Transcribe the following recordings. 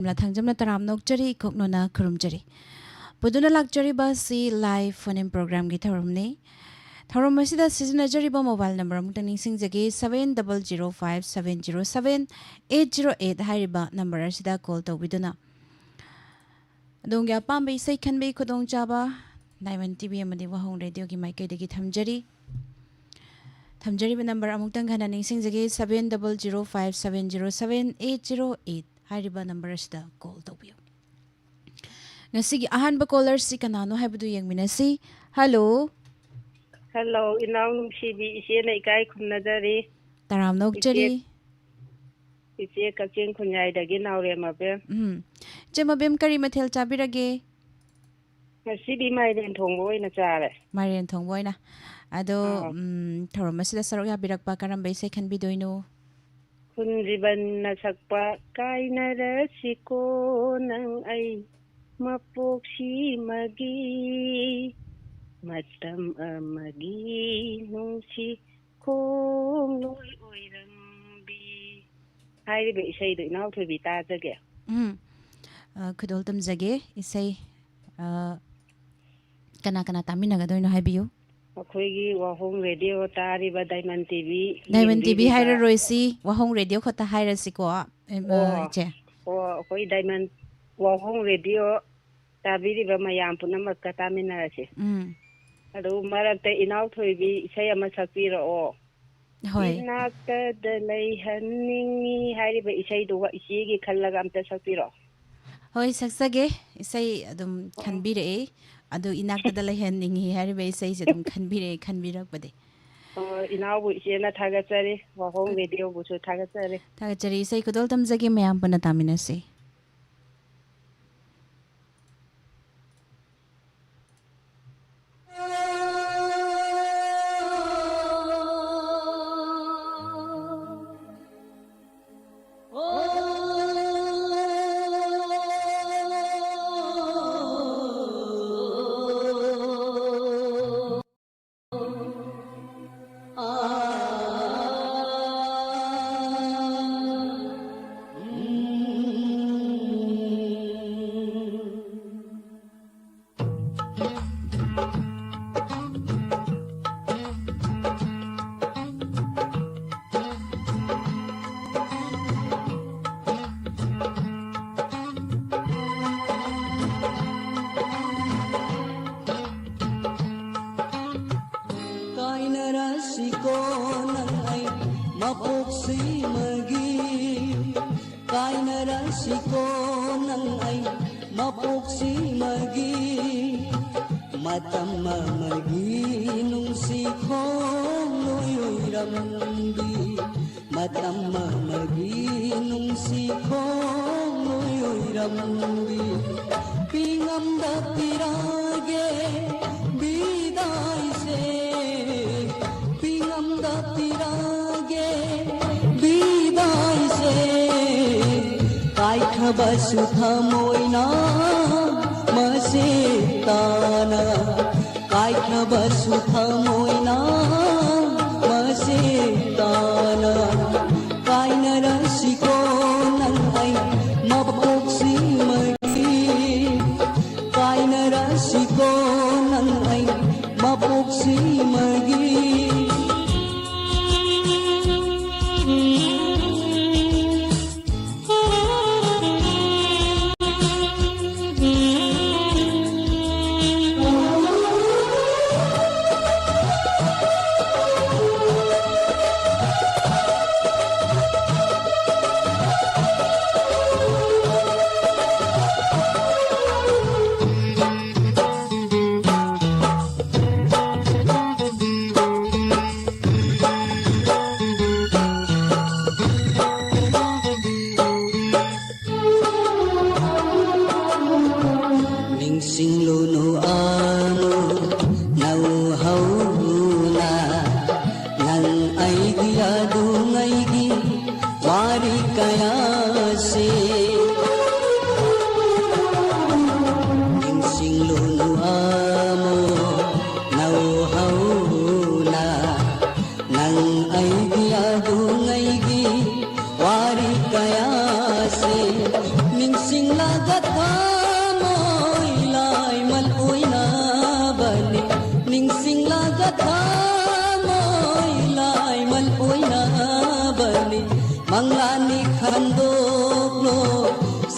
ꯊꯥꯡꯖꯝꯅ ꯇꯔꯥꯝ ꯅꯣꯛꯆꯔꯤ ꯏꯀꯣꯛꯅꯣꯅ ꯈꯨꯔꯨꯝꯖꯔꯤ ꯄꯨꯗꯨꯅ ꯂꯥꯛꯆꯔꯤꯕ ꯑꯁꯤ live phone in ꯄ꯭ꯔꯣꯒ꯭ꯔꯥꯝꯒꯤ ꯊꯧꯔꯝꯅꯤ ꯊꯧꯔꯝ ꯑꯁꯤꯗ ꯁꯤꯖꯤꯟꯅꯖꯔꯤꯕ ꯃꯣꯕꯥꯏꯜ ꯅꯝꯕꯔ ꯑꯃꯨꯛꯇꯪ ꯅꯤꯡꯁꯤꯡꯖꯒꯦ 7005707808 ꯍꯥꯏꯔꯤꯕ ꯅꯝꯕꯔ ꯑꯁꯤꯗ ꯀꯣꯜ ꯇꯧꯕꯤꯗꯨꯅ ꯑꯗꯣꯝꯒꯤ ꯑꯄꯥꯝꯕ ꯏꯁꯩ ꯈꯟꯕꯒꯤ ꯈꯨꯗꯣꯡꯆꯥꯕ ꯗꯥꯏꯃꯟ ꯇꯤꯚꯤ ꯑꯃꯗꯤ ꯋꯥꯍꯣꯡ ꯔꯦꯗꯤꯑꯣꯒꯤ ꯃꯥꯏꯀꯩꯗꯒꯤ ꯊꯝꯖꯔꯤꯕ ꯅꯝꯕꯔ ꯑꯃꯨꯛꯇꯪ ꯍꯟꯅ ꯅꯤꯡꯁꯤꯡꯖꯒꯦ 7005707808 ꯍꯥꯏꯔꯤꯕ ꯅꯝꯕꯔ ꯑꯁꯤꯗ ꯀꯣꯜ ꯇꯧꯕꯤꯌꯨ ꯉꯁꯤꯒꯤ ꯑꯍꯥꯟꯕ ꯀꯣꯂꯔꯁꯤ ꯀꯅꯥꯅꯣ ꯍꯥꯏꯕꯗꯨ ꯌꯦꯡꯃꯤꯟꯅꯁꯤ ꯍꯜꯂꯣ ꯍꯜꯂꯣ ꯏꯅꯥꯎ ꯅꯨꯡꯁꯤꯕꯤ ꯏꯆꯦꯅ ꯏꯀꯥꯏ ꯈꯨꯝꯅꯖꯔꯤ ꯇꯔꯥꯝ ꯅꯣꯛꯆꯔꯤ ꯏꯆꯦ ꯀꯛꯆꯤꯡ ꯈꯨꯟꯌꯥꯏꯗꯒꯤ ꯅꯥꯎꯔꯦꯝ ꯃꯕꯦꯝ ꯏꯆꯦ ꯃꯕꯦꯝ ꯀꯔꯤ ꯃꯊꯦꯜ ꯆꯥꯕꯤꯔꯒꯦ ꯉꯁꯤꯗꯤ ꯃꯥꯏꯔꯦꯟ ꯊꯣꯡꯕ ꯑꯣꯏꯅ ꯆꯥꯔꯦ ꯃꯥꯏꯔꯦꯟ ꯊꯣꯡꯕ ꯑꯣꯏꯅ ꯑꯗꯣ ꯑꯥ ꯊꯧꯔꯝ ꯑꯁꯤꯗ ꯁꯔꯨꯛ ꯌꯥꯕꯤꯔꯛꯄ ꯀꯔꯝꯕ ꯏꯁꯩ ꯈꯟꯕꯤꯗꯣꯏꯅꯣ ꯈꯨꯟꯗ꯭ꯔꯤꯕꯟꯅ ꯁꯛꯄ ꯀꯥꯏꯅꯔꯁꯤꯀꯣ ꯅꯪ ꯑꯩ ꯃꯄꯣꯛꯁꯤꯃꯒꯤ ꯃꯇꯝ ꯑꯃꯒꯤ ꯅꯨꯡꯁꯤ ꯈꯣꯡꯂꯣꯏ ꯑꯣꯏꯔꯝꯕꯤ ꯍꯥꯏꯔꯤꯕ ꯏꯁꯩꯗꯣ ꯏꯅꯥꯎꯊꯣꯏꯕꯤ ꯇꯥꯖꯒꯦ ꯈꯨꯗꯣꯜ ꯇꯝꯖꯒꯦ ꯏꯁꯩ ꯀꯅꯥ ꯀꯅꯥ ꯇꯥꯃꯤꯟꯅꯒꯗꯣꯏꯅꯣ ꯍꯥꯏꯕꯤꯌꯨ ꯑꯩꯈꯣꯏꯒꯤ ꯋꯥꯍꯣꯡ ꯔꯦꯗꯤꯑꯣ ꯇꯥꯔꯤꯕ ꯗꯥꯏꯃꯟ ꯇꯤꯚꯤ ꯗꯥꯏꯃꯟ ꯇꯤꯚꯤ ꯌꯦꯡꯕꯤꯔꯤꯕ ꯍꯥꯏꯔꯔꯣꯏꯁꯤ ꯋꯥꯍꯣꯡ ꯔꯦꯗꯤꯑꯣ ꯈꯛꯇ ꯍꯥꯏꯔꯁꯤꯀꯣ ꯏꯆꯦ ꯑꯩꯈꯣꯏ ꯗꯥꯏꯃꯟ ꯋꯥꯍꯣꯡ ꯔꯦꯗꯤꯑꯣ ꯇꯥꯕꯤꯔꯤꯕ ꯃꯌꯥꯝ ꯄꯨꯝꯅꯃꯛꯀ ꯇꯥꯃꯤꯟꯅꯔꯁꯤ ꯑꯗꯨ ꯃꯔꯛꯇ ꯏꯅꯥꯎꯊꯣꯏꯕꯤ ꯏꯁꯩ ꯑꯃ ꯁꯛꯄꯤꯔꯛꯑꯣ ꯍꯣꯏ ꯏꯅꯥꯛꯇꯗ ꯂꯩꯍꯟꯅꯤꯡꯉꯤ ꯍꯥꯏꯔꯤꯕ ꯏꯁꯩꯗꯨꯒ ꯏꯆꯦꯒꯤ ꯈꯜꯂꯒ ꯑꯝꯇ ꯁꯛꯄꯤꯔꯛꯑꯣ ꯍꯣꯏ ꯁꯛꯆꯒꯦ ꯏꯁꯩ ꯑꯗꯨꯝ ꯈꯟꯕꯤꯔꯛꯑꯦ ꯑꯗꯨ ꯏꯅꯥꯛꯇꯗ ꯂꯩꯍꯟꯅꯤꯡꯉꯤ ꯍꯥꯏꯔꯤꯕ ꯏꯁꯩꯁꯦ ꯑꯗꯨꯝ ꯈꯟꯕꯤꯔꯛꯑꯦ ꯈꯟꯕꯤꯔꯛꯄꯗꯤ ꯏꯅꯥꯎꯕꯨ ꯏꯆꯦꯅ ꯊꯥꯒꯠꯆꯔꯤ ꯋꯥꯍꯣꯡ ꯔꯦꯗꯤꯑꯣꯕꯨꯁꯨ ꯊꯥꯒꯠꯆꯔꯤ ꯊꯥꯒꯠꯆꯔꯤ ꯏꯁꯩ ꯈꯨꯗꯣꯜ ꯇꯝꯖꯒꯦ ꯃꯌꯥꯝ ꯄꯨꯟꯅ ꯇꯥꯃꯤꯟꯅꯁꯤ बसु थमोइना मसे ताना काइट बसु थमोइना मसे ताना काइन रसिको नंगै मपोक्सी मगी काइन रसिको नंगै मपोक्सी मगी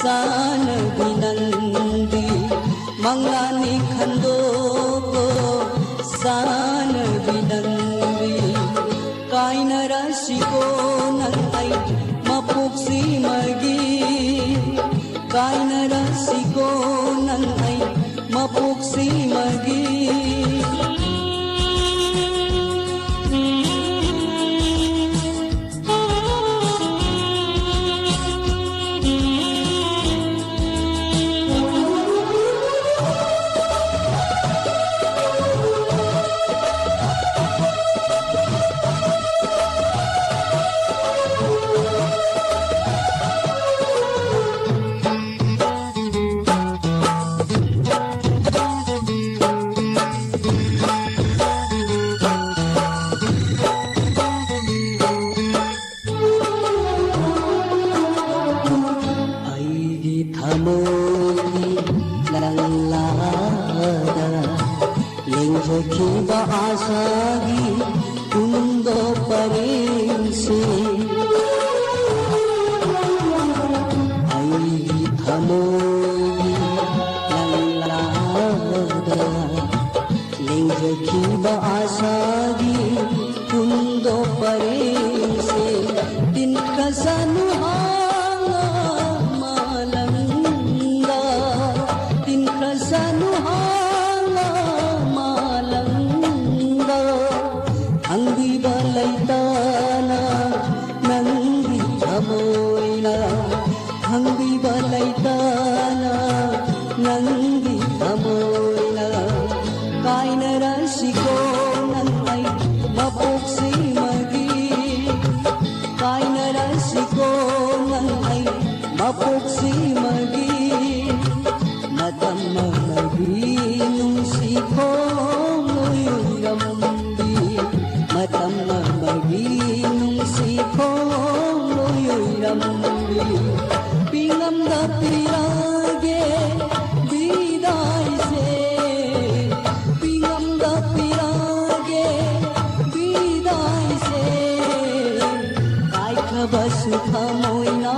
सानगी नंदी मंगलानी खंदोको सानगी नंदी कायन राशिको नंगै मपुक्सी मगी कायन राशिको नंगै मपुक्सी मगी Kiba asagi kundo parense ai thamoi lalada lengge kiba asagi kundo parense din kasanu hanga malanga din kasanu Anggi balaitana nangi thamoina Anggi balaitana nangi thamoina Kaina rasiko nangai mapuksi magi Kaina rasiko nangai mapuksi magi Matam magi nung siko moyuyambi Matam magi nung sikong loyoy rambi Pingam da pirage biday se Pingam da pirage biday se Kay kabasu kamoyna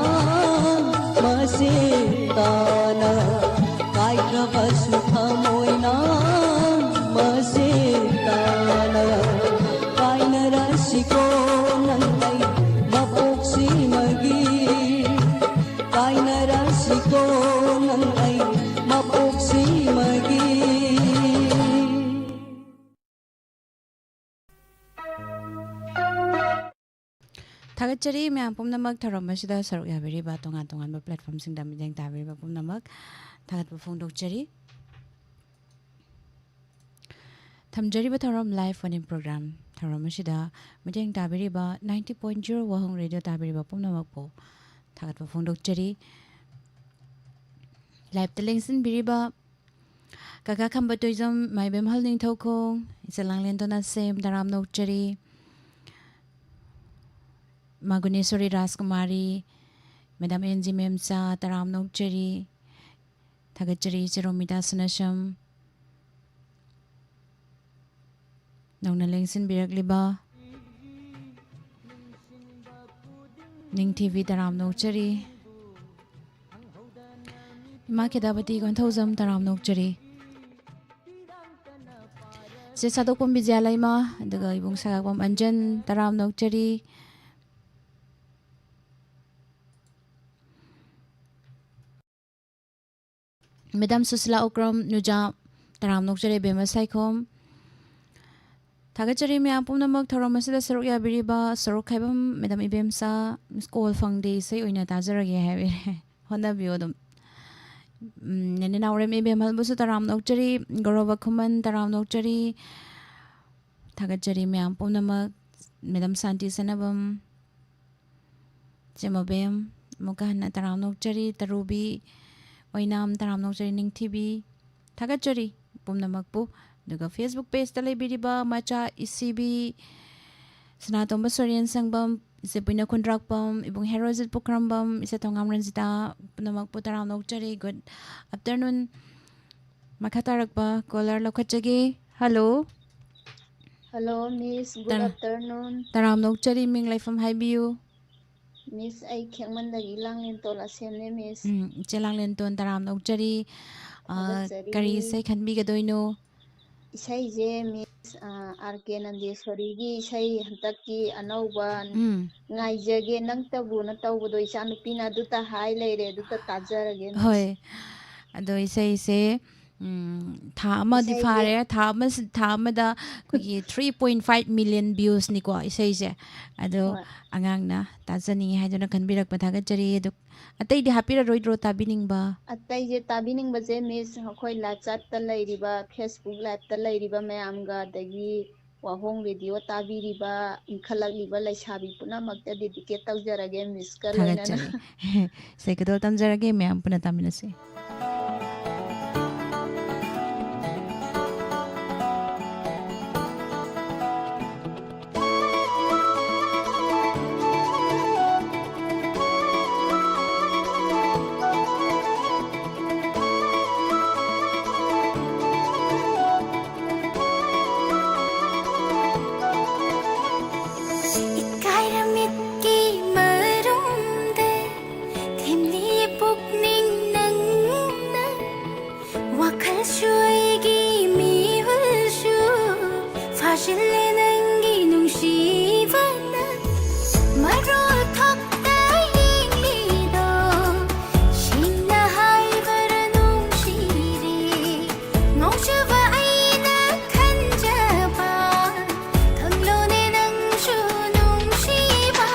masitana Kay kabasu kamoyna masitana Rasiko nangai mapuksi magi Kaina rasiko nangai mapuksi magi Thagachari me ampum namak tharom masida saruk yabiri ba tongan ba platform sing dam jeng tabiri ba pum namak thagat bu phone dokchari Thamjari ba tharom live phone program Tharom masida mejeng tabiri ba 90.0 wahong radio tabiri ba pum namak po thagat bu phone dokchari live telengsin biri ba kaka khamba toizom mai bem halning thokong isalang lentona sem daram nokchari Maguneswari Raskumari Madam NG Memsa Taram Nokchari Thagachari Chiromita Sunasham Nauna Lengsin Biragliba Ning TV Taram Nokchari Ima Kedabati Gonthozam Taram Nokchari Se Sadokpam Vidyalaima Daga Ibung Sagakpam Anjan Taram Nokchari Madam Susila Okram Nuja Taram Nokchari Bema Saikom Thagachari me apum namak tharom masida saruk ya biriba saruk khaibam Madam Ibemsa School Fangde say oina tazarage have Honda biodum Nene naurem Ibem Halbusu Taram Nokchari Gorova Kuman Taram Nokchari Thagachari me apum namak Madam Santi Sanabam Jemabem Mukahana Taram Nokchari Tarubi Oinam Taram Nokchari Ning TV Thagachari Pum Namakpu Duga Facebook page Tale Biriba Macha ECB Sanatomba Sorian Sangbam Isipina Kundrakpam Ibung Herozit Pukrambam Isatongam Ranzita Punamakpu Taram Nokchari Good afternoon Makatarakpa Caller Lokachagi Hello Hello Miss, good afternoon. Taram Nokchari Ming Life from Highview Miss ai khengmandagi langlen tola semne Miss Iche Langlen Ton taram nokjari kari thagatsari isai khanbigadoino isaije Miss RK Nandeswari gi isai hantaki anauba ngaijage nangtabu na tawbudo isa nupina aduta hai leire aduta tajarage Miss hoi ado isai se tha amadi isaije fare tha amada kogi 3.5 million views ni ko isai se ado hoi angang na tajani haidona khanbirak pathaga jari ado atai di hapira roidro tabining ba ataije tabiningbaje Miss akhoi live chat ta leiriba Facebook live ta leiriba mayamga dagi wahong video tabiriba inkhalakliba laisabi punamakta dedicate tawjarage Miss ka thaga loinana jari se kadol tamjarage mayam puna taminase Ikairamit marumde themli pukning nangna wakal shuigi miwashu fashile nangi nungsibana maro thokta yinglido shingna haibara nungsire ngaushaba aina khanjaba thanglone nangshu nungshiba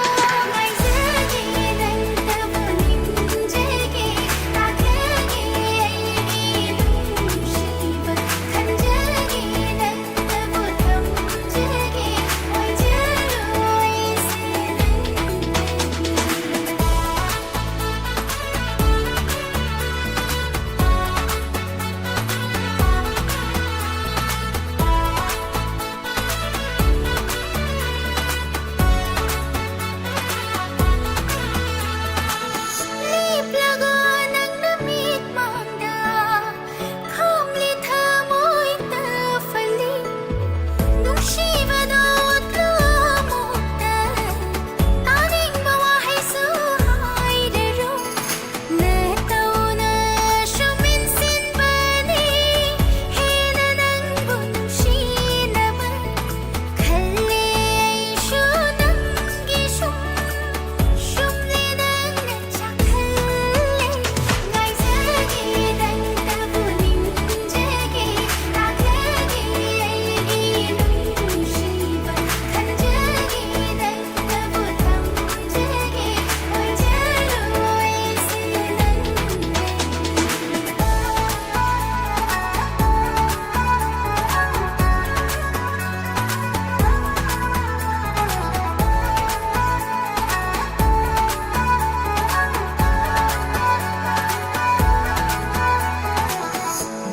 ngaijage nangtabu ninjage takyage aigi nungshiba khanjage nangtabu thamjage oijaru aise Liplago ng damit mangda Kamli thamoy tafali Nung shibado at lumukta Taning bawahay suhay daro Nataw na shuminsin bani Hina ng bunshi naman Kali ay shunang gishum Shumli ng natsakalli Ngaijage nangtabu ninjage Takyage aigi nungshiba Khanjage nangtabu thamjage Oijaru aise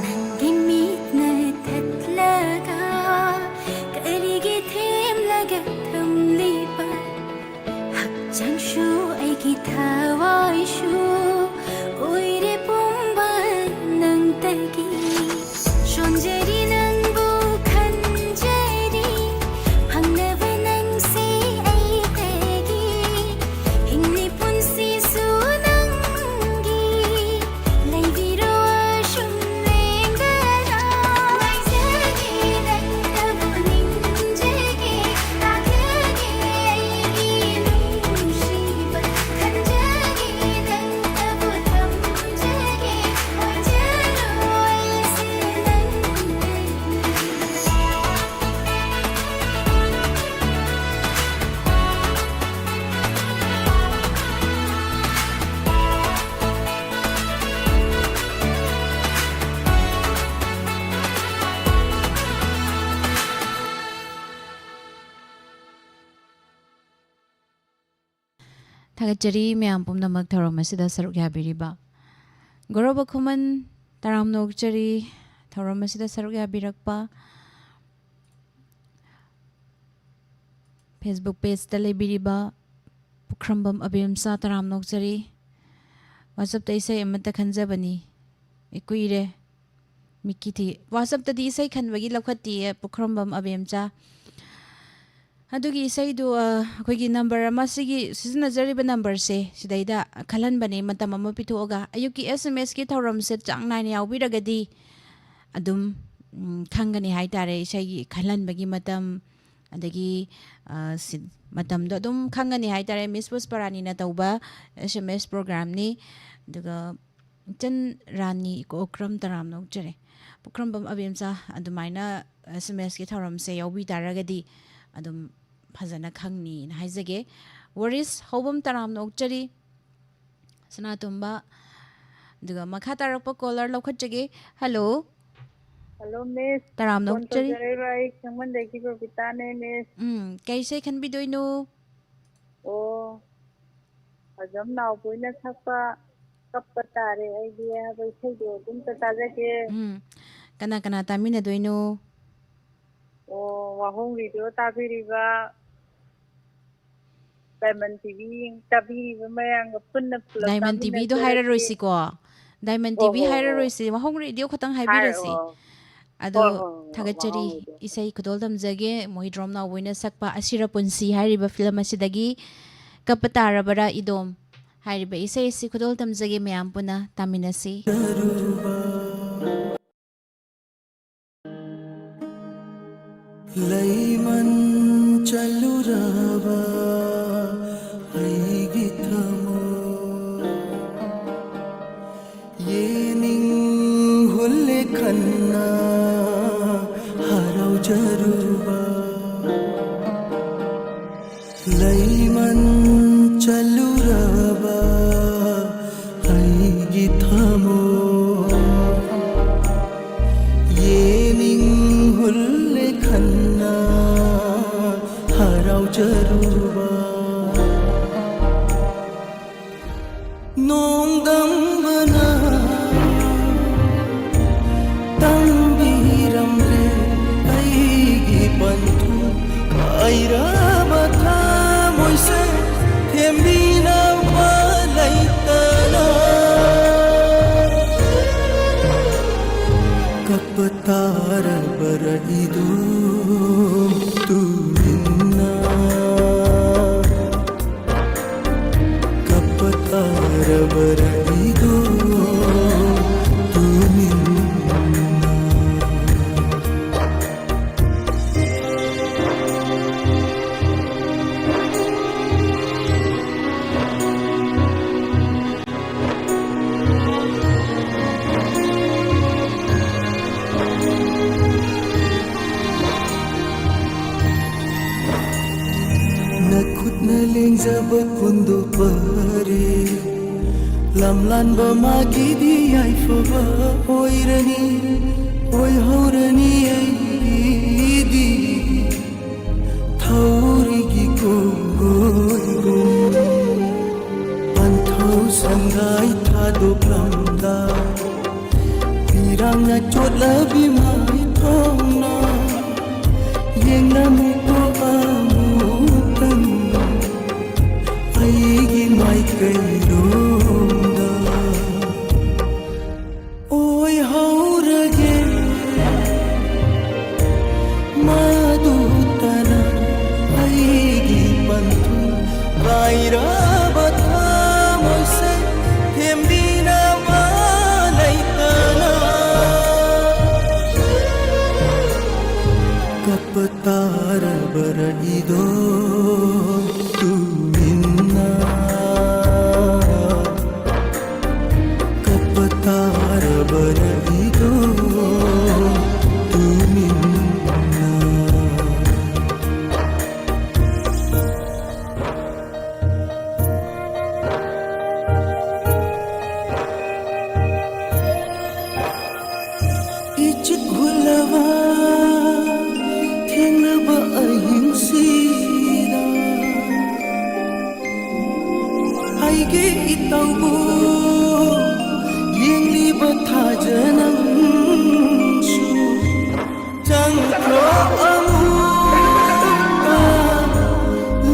Nangimit na tatlaga Kaligid himlaga tamliba Hakjang shu ay kitaway shu Uire pumban ng tagi Shonjari ng bukan jari Pangnava ng si ay tagi Hingli pun si sunanggi Lay biro asyong lenggana Ngaijage nangtabu ninjage Takyage aigi nungshiba Khanjage nangtabu thamjage Oijaru aise Thagachari mayam pumnamak tharom asida saruk yabiriba Goroba khuman taram nokjari tharom asida saruk yabirakpa Facebook page ta lebiriba Pukrambam Abhimsa taram nokjari WhatsApp ta isai amata khanjabani ikuire mikiti WhatsApp ta di isai khanbagi lakhati Pukrambam Abhimsa ꯑꯗꯨꯒꯤ ꯏꯁꯩꯗꯨ ꯑꯩꯈꯣꯏꯒꯤ number ꯑꯃ ꯁꯤꯒꯤ ꯁꯤꯖꯤꯟꯅꯖꯔꯤꯕ ꯅꯝꯕꯔꯁꯦ ꯁꯤꯗꯩꯗ ꯈꯜꯍꯟꯕꯅꯦ ꯃꯇꯝ ꯑꯃ ꯄꯤꯊꯣꯛꯑꯒ ꯑꯌꯨꯛꯀꯤ SMS ꯀꯤ ꯊꯧꯔꯝꯁꯦ ꯆꯥꯡ ꯅꯥꯏꯅ ꯌꯥꯎꯕꯤꯔꯒꯗꯤ ꯑꯗꯨꯝ ꯈꯪꯒꯅꯤ ꯍꯥꯏꯇꯥꯔꯦ ꯏꯁꯩꯒꯤ ꯈꯜꯍꯟꯕꯒꯤ ꯃꯇꯝ ꯑꯗꯒꯤ ꯃꯇꯝꯗꯣ ꯑꯗꯨꯝ ꯈꯪꯒꯅꯤ ꯍꯥꯏꯇꯥꯔꯦ ꯃꯤꯁ ꯄꯨꯁꯄꯔꯥꯅꯤꯅ ꯇꯧꯕ SMS ꯄ꯭ꯔꯣꯒ꯭ꯔꯥꯝꯅꯤ ꯑꯗꯨꯒ ꯏꯆꯟ ꯔꯥꯅꯤ ꯀꯣꯀ꯭ꯔꯝ ꯇꯔꯥꯝ ꯅꯣꯛꯆꯔꯦ ꯄꯨꯈ꯭ꯔꯝꯕꯝ ꯑꯕꯦꯝꯆꯥ ꯑꯗꯨꯃꯥꯏꯅ SMS ꯀꯤ ꯊꯧꯔꯝꯁꯦ ꯌꯥꯎꯕꯤ ꯇꯥꯔꯒꯗꯤ ꯑꯗꯨꯝ ꯐꯖꯅ ꯈꯪꯅꯤꯅ ꯍꯥꯏꯖꯒꯦ ꯋꯥꯔꯤꯁ ꯍꯧꯕꯝ ꯇꯔꯥꯝꯅ ꯑꯣꯛꯆꯔꯤ ꯁꯅꯥꯇꯣꯝꯕ ꯑꯗꯨꯒ ꯃꯈꯥ ꯇꯥꯔꯛꯄ ꯀꯣꯂꯔ ꯂꯧꯈꯠꯆꯒꯦ ꯍꯜꯂꯣ ꯍꯜꯂꯣ ꯃꯤꯁ ꯇꯔꯥꯝꯅ ꯐꯣꯟ ꯑꯣꯛꯆꯔꯤ ꯇꯧꯖꯔꯛꯏꯕ ꯑꯩ ꯈꯪꯃꯟꯗꯒꯤ ꯕꯕꯤꯇꯥꯅꯦ ꯃꯤꯁ ꯀꯩ ꯏꯁꯩ ꯈꯟꯕꯤꯗꯣꯏꯅꯣ ꯑꯣ ꯑꯗꯨꯝ ꯅꯥꯎꯕꯣꯏꯅ ꯁꯛꯄ ꯀꯞꯄ ꯇꯥꯔꯦ ꯑꯩꯗꯤ ꯍꯥꯏꯕ ꯏꯁꯩꯗꯣ ꯑꯗꯨꯝꯇ ꯇꯥꯖꯒꯦ ꯀꯅꯥ ꯀꯅꯥ ꯇꯥꯃꯤꯟꯅꯗꯣꯏꯅꯣ ꯑꯣ ꯋꯥꯍꯣꯡ ꯔꯦꯗꯤꯑꯣ ꯇꯥꯕꯤꯔꯤꯕ ꯗꯥꯏꯃꯟ ꯇꯤꯚꯤ ꯇꯥꯕꯤꯔꯤꯕ ꯃꯌꯥꯝꯒ ꯄꯨꯟꯅ ꯄꯨꯂꯞ ꯗꯥꯏꯃꯟ ꯇꯤꯚꯤꯗꯣ ꯇꯥꯃꯤꯟꯅꯖꯔꯒꯦ ꯍꯥꯏꯔꯔꯣꯏꯁꯤꯀꯣ ꯗꯥꯏꯃꯟ ꯍꯣ ꯇꯤꯚꯤ ꯍꯣ ꯍꯣ ꯍꯥꯏꯔꯔꯣꯏꯁꯤ ꯋꯥꯍꯣꯡ ꯔꯦꯗꯤꯑꯣ ꯈꯛꯇꯪ ꯍꯥꯏꯕꯤꯔꯁꯤ ꯍꯥꯏꯔꯛꯑꯣ ꯑꯗꯣ ꯍꯣꯏ ꯍꯣꯏ ꯍꯣꯏ ꯊꯥꯒꯠꯆꯔꯤ ꯋꯥꯍꯣꯡ ꯔꯦꯗꯤꯑꯣ ꯏꯁꯩ ꯈꯨꯗꯣꯜ ꯇꯝꯖꯒꯦ ꯃꯣꯍꯤꯗ꯭ꯔꯣꯝ ꯅꯥꯎꯕꯣꯏꯅ ꯁꯛꯄ ꯑꯁꯤꯔ ꯄꯨꯟꯁꯤ ꯍꯥꯏꯔꯤꯕ ꯐꯤꯂꯝ ꯑꯁꯤꯗꯒꯤ ꯀꯞꯄ ꯇꯥꯔꯕꯔꯥ ꯏꯗꯣꯝ ꯍꯥꯏꯔꯤꯕ ꯏꯁꯩ ꯑꯁꯤ ꯈꯨꯗꯣꯜ ꯇꯝꯖꯒꯦ ꯃꯌꯥꯝ ꯄꯨꯟꯅ ꯇꯥꯃꯤꯟꯅꯁꯤ ꯂꯩꯃꯟ ꯆꯜꯂꯨꯔꯕ ꯑꯩꯒꯤ ꯊꯃꯣꯏ ꯌꯦꯅꯤꯡ ꯍꯨꯜꯂꯦ ꯈꯟꯅ ꯍꯔꯥꯎꯖꯔꯨꯕ ꯂꯩꯃꯟ ꯆꯜꯂꯨꯔꯕ ꯑꯩꯒꯤ ꯊꯃꯣꯏ 예닝 훌레 칸나 하라우저루바 농담바나 땅비람레 아이기 반투 카이라바타 모이세 템비나 발라이타나 ಕಪ್ಪತಾರ ಬರಹಿದು ತೂರಿನ್ನ ಕಪ್ಪತಾರ ಬರಹಿದು ತೂರಿನ್ನ Nakutna lengzaba kundo pare Lamlanba magidi ay fava oirani Oy horani ay di Thaurigi ko goigo Panthau sangai thado plamda Pirang na chot labi mai thongna Yeng na me ko amutan Aigi mai kairongda Oi haurage Madutana Aigi pantu Kaira bata moise Hembina valaitana Kapatara baraido tuminna Kapatara baraido tuminna Ichit gulawa Thengnaba ahingsida Aige itaubu Yengliba thajanamshu Changkro amuta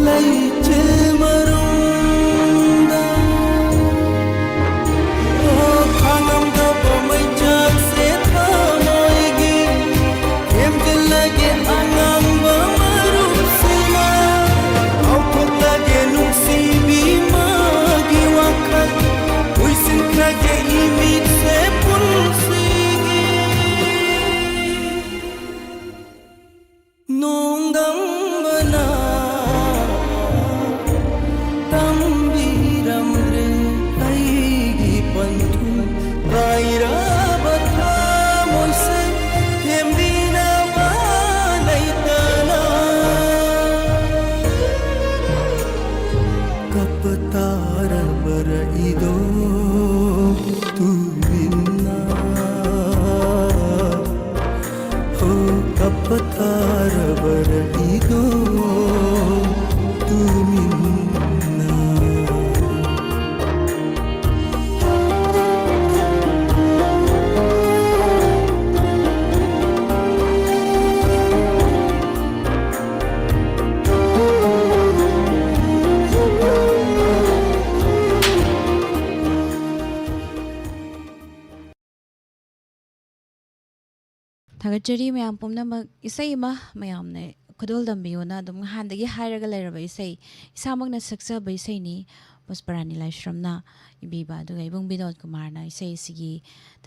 Laiche marunda Oh khangam da pamai jak se thamoigi Em lage angang bamaru sima ꯊꯥꯒꯠꯆꯔꯤ ꯃꯌꯥꯝ ꯄꯨꯝꯅꯃꯛ ꯏꯁꯩ ꯑꯃ ꯃꯌꯥꯝꯅ ꯈꯨꯗꯣꯜ ꯇꯝꯕꯤꯌꯣꯅ ꯑꯗꯨꯝ ꯍꯥꯟꯅꯗꯒꯤ ꯍꯥꯏꯔꯒ ꯂꯩꯔꯕ ꯏꯁꯩ ꯏꯁꯥꯃꯛꯅ ꯁꯛꯆꯕ ꯏꯁꯩꯅꯤ ꯄꯨꯁꯄꯔꯥꯅꯤ ꯂꯥꯏꯁ꯭ꯔꯝꯅ ꯏꯕꯤꯕ ꯑꯗꯨꯒ ꯏꯕꯨꯡ ꯕꯤꯅꯣꯗ ꯀꯨꯃꯥꯔꯅ ꯏꯁꯩ ꯑꯁꯤꯒꯤ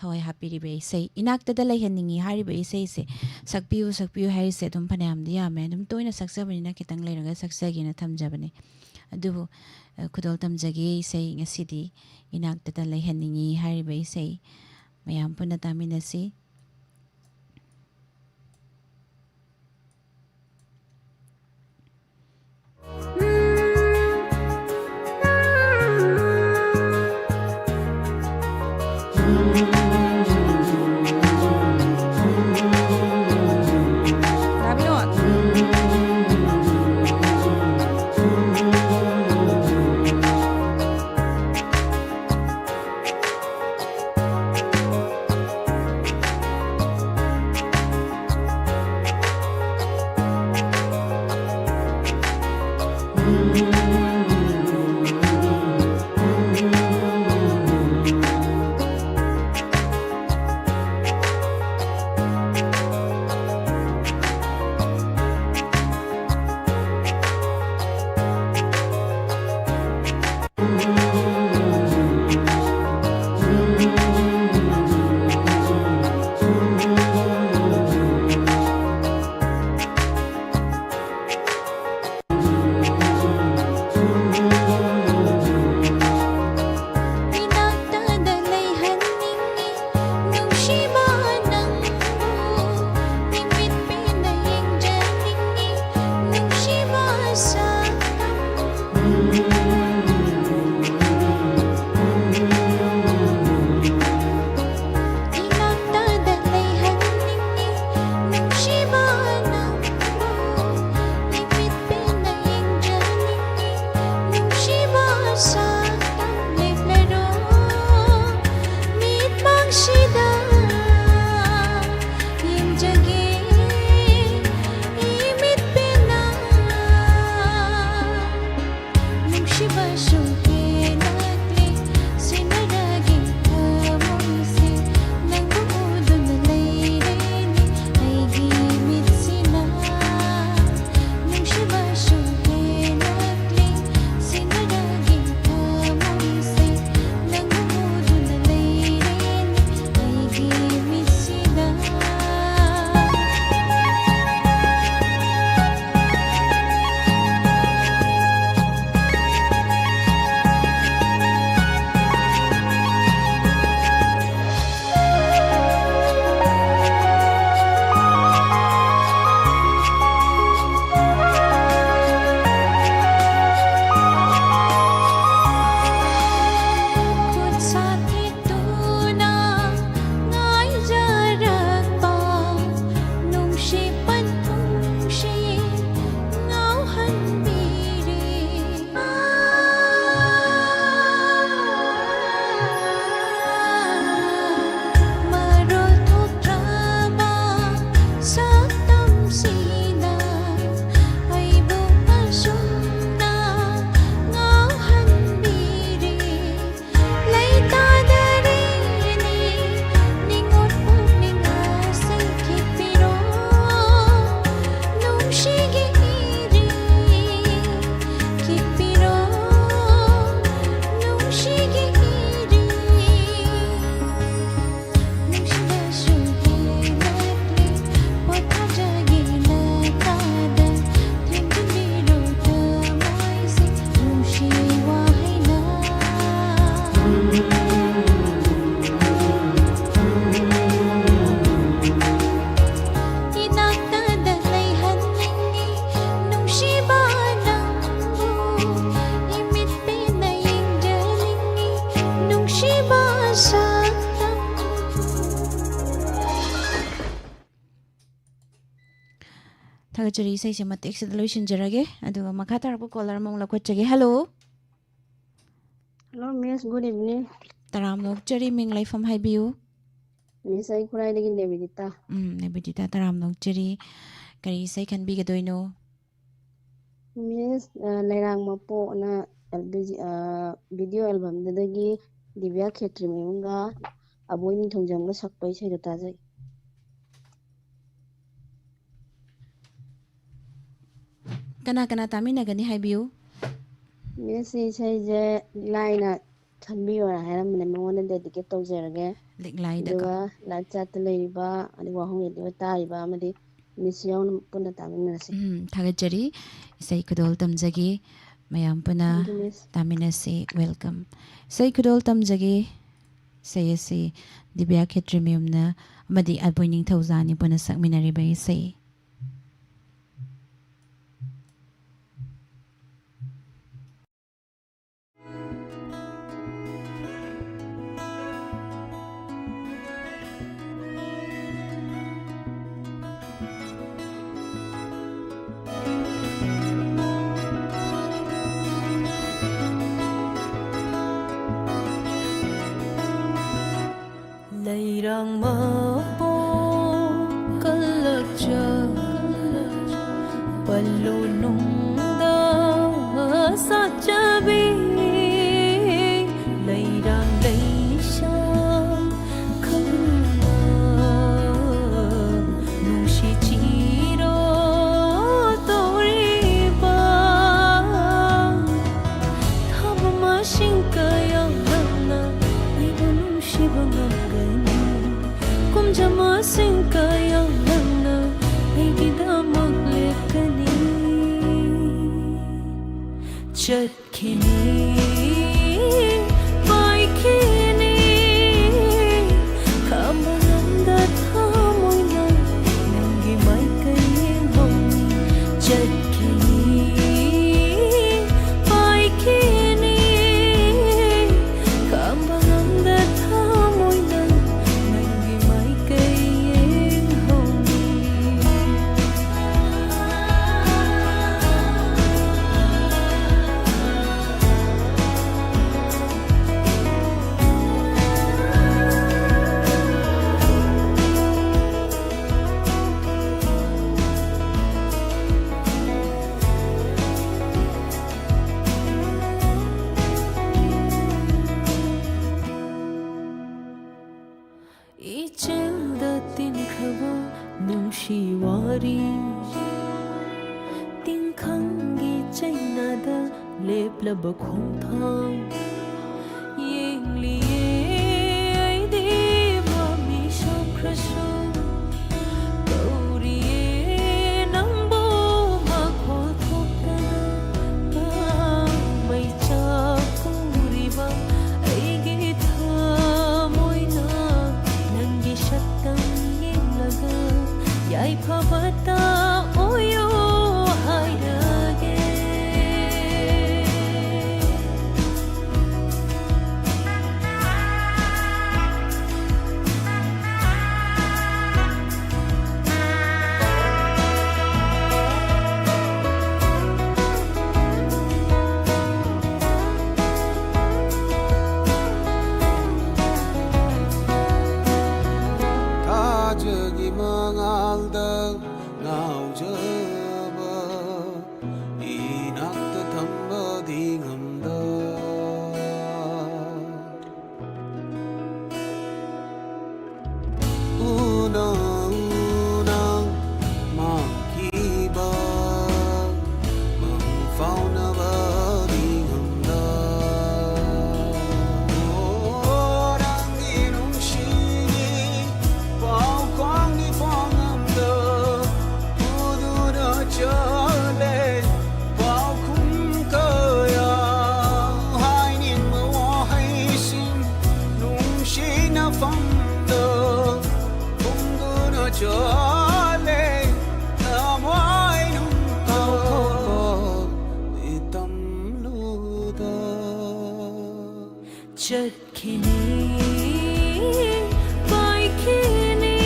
ꯊꯋꯥꯏ ꯍꯥꯞꯄꯤꯔꯤꯕ ꯏꯁꯩ ꯏꯅꯥꯛꯇꯗ ꯂꯩꯍꯟꯅꯤꯡꯉꯤ ꯍꯥꯏꯔꯤꯕ ꯏꯁꯩꯁꯦ ꯁꯛꯄꯤꯌꯨ ꯁꯛꯄꯤꯌꯨ ꯍꯥꯏꯔꯤꯁꯦ ꯑꯗꯨꯝ ꯐꯅꯌꯥꯝꯗꯤ ꯌꯥꯝꯃꯦ ꯑꯗꯨꯝ ꯇꯣꯏꯅ ꯁꯛꯆꯕꯅꯤꯅ ꯈꯤꯇꯪ ꯂꯩꯔꯒ ꯁꯛꯆꯒꯦꯅ ꯊꯝꯖꯕꯅꯤ ꯑꯗꯨꯕꯨ ꯈꯨꯗꯣꯜ ꯇꯝꯖꯒꯦ ꯏꯁꯩ ꯉꯁꯤꯗꯤ ꯏꯅꯥꯛꯇꯗ ꯂꯩꯍꯟꯅꯤꯡꯉꯤ ꯍꯥꯏꯔꯤꯕ ꯏꯁꯩ ꯃꯌꯥꯝ ꯄꯨꯟꯅ ꯇꯥꯃꯤꯟꯅꯁꯤ ꯊꯥꯒꯠꯆꯔꯤ ꯏꯁꯩꯁꯦ ꯃꯇꯦꯛꯁꯤꯗ ꯂꯣꯏꯁꯤꯟꯖꯔꯒꯦ ꯑꯗꯨꯒ ꯃꯈꯥ ꯇꯥꯔꯛꯄ ꯀꯣꯂꯔ ꯑꯃꯨꯛ ꯂꯧꯈꯠꯆꯒꯦ ꯍꯜꯂꯣ ꯍꯜꯂꯣ ꯃꯤꯁ ꯒꯨꯗ ꯏꯚꯤꯅꯤꯡ ꯇꯔꯥꯝ ꯅꯣꯛꯆꯔꯤ ꯃꯤꯡ ꯂꯩꯐꯝ ꯍꯥꯏꯕꯤꯌꯨ ꯃꯤꯁ ꯑꯩ ꯈꯨꯔꯥꯏꯗꯒꯤ ꯅꯦꯕꯤꯗꯤꯇꯥ ꯅꯦꯕꯤꯗꯤꯇꯥ ꯇꯔꯥꯝ ꯅꯣꯛꯆꯔꯤ ꯀꯔꯤ ꯏꯁꯩ ꯈꯟꯕꯤꯒꯗꯣꯏꯅꯣ ꯃꯤꯁ ꯂꯩꯔꯥꯡ ꯃꯄꯣꯛꯅ ꯚꯤꯗꯤꯑꯣ ꯑꯦꯜꯕꯝꯗꯨꯗꯒꯤ ꯗꯤꯕꯤꯌꯥ ꯈꯦꯇ꯭ꯔꯤꯃꯌꯨꯝꯒ ꯑꯕꯣꯏ ꯅꯤꯡꯊꯧꯖꯝꯒ ꯁꯛꯄ ꯏꯁꯩꯗꯣ ꯇꯥꯖꯩ Kana kana taminagani haibiyu. Miss ꯏꯁꯩꯁꯦ ꯂꯥꯏꯅ ꯈꯟꯕꯤꯌꯣꯅ ꯍꯥꯏꯔꯝꯕꯅꯦ ꯃꯉꯣꯟꯗ ꯗꯦꯗꯤꯀꯦꯠ ꯇꯧꯖꯔꯒꯦ Liklaidaka. ꯑꯗꯨꯒ ꯂꯥꯏꯆꯥꯠꯇ ꯂꯩꯔꯤꯕ ꯑꯗꯩ ꯋꯥꯍꯣꯡ ꯔꯦꯗꯤꯑꯣ ꯇꯥꯔꯤꯕ ꯑꯃꯗꯤ ꯃꯤꯁ ꯌꯥꯎꯅ ꯄꯨꯟꯅ ꯇꯥꯃꯤꯟꯅꯔꯁꯤ Thagajari. Isai kudol tamjagi. Mayam puna thank you ꯃꯤꯁ taminasi. Welcome. Isai kudol tamjagi. Sayasi. Dibya Khetrimiumna. Amadi Alpoining Thauzani puna sakminariba isai. Leirang mapo kalakja palunung da sachabi leirang leisha khamna nungshi chiro toriba thamma shinkaya lana aibu nungshi bangam Jama singkaya lana aigida maglekani chatkini vaikini kamalanda thamoina nangi maikayin honi chatkini vaikini kamalanda thamoina Ichilda tinkhaba nungshi-wari Tingkhangi chainada leplaba khongthang Yengliye aidi mami shokrashu Gauriye nangbo makhothokana Mai chakuriba aigi thamoina Nangi shatam yelaga Yai phabata oyo hairage Kajagi mangalda naujaba inakta thamba dingamda una makiba fauna dingamda ranginum shini pau kwangi fongamda udura chale pau kum kaya hainin mo haisin nung shina famda kunguna chale amai nung itam luda Chatkini vaikini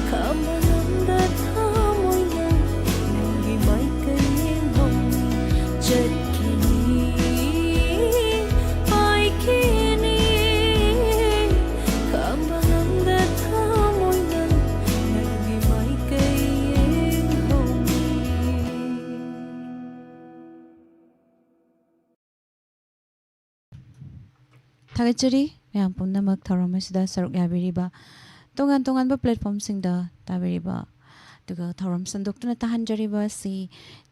kamalanda thamoina nangi maikayin honi chatkini vaikini kamalanda thamoina nangi maikayin honi Thagajari. Mayam pumnamak thauram asida saruk yabiriba. Tongan tongan ba platform singda tabiriba. तुगा थौरम संदोक्तुना ताहनजरिबा सी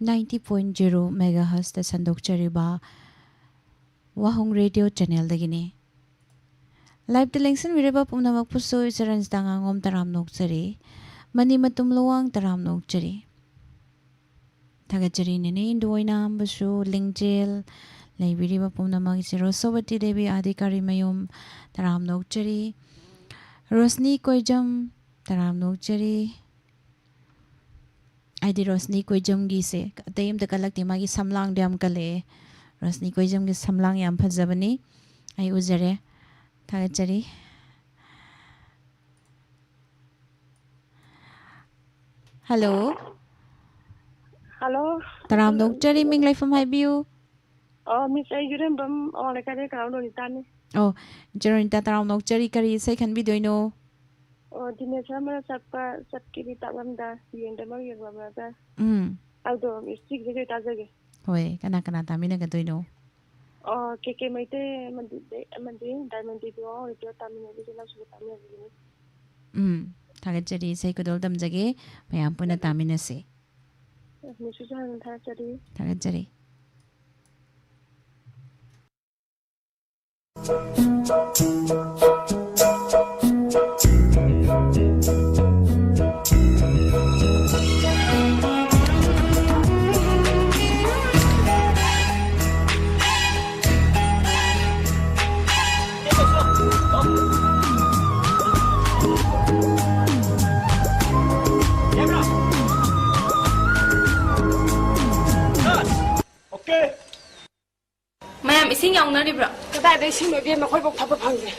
90.0 megahertz ता संदोक्चरिबा Wahong radio channel दगिने live टेलेंसन विरेबा पुमनामक पुसो इसरंस दांगांगोम तराम नोकचरी मनी मतुम लोवांग तराम नोकचरी थागचरी नेने इंदोइनाम बसु लिंगजेल लाइब्रेरीबा पुमनामक सिरो सोबती देवी अधिकारी मयुम तराम नोकचरी रोशनी कोइजम तराम नोकचरी आइदी रोशनी कोइजम गी से अतयम त कलक्ति मागी समलांग द्याम कले रोशनी कोइजम गी समलांग याम फजबनी आई उजरे थागचरी हेलो हेलो तराम नोकचरी मिंग लाइफम हाइबियू मिस आई जुरेम और लेकर कराउन दोनिताने ओ जरोनिता तराम नोकचरी करी से खनबी दोइनो दिने sama sapa sakiri taklam da yang demang yang lama da auto mistik jadi tajage होय कना कना तामिना का दोइनो के maite mandi diamond video itu tamina di sana sudah tamina begini थागचरी से कोदोल दमजगे मयाम पुना तामिना से misusan थागचरी थागचरी ꯃꯌꯥꯝ ꯏꯁꯤꯡ ꯌꯥꯎꯅꯔꯤꯕ꯭ꯔꯣ? ꯀꯗꯥꯏꯗ ꯏꯁꯤꯡ ꯂꯣꯏꯕꯤ ꯃꯈꯣꯏꯐꯥꯎ ꯊꯛꯄ ꯐꯪꯗꯦ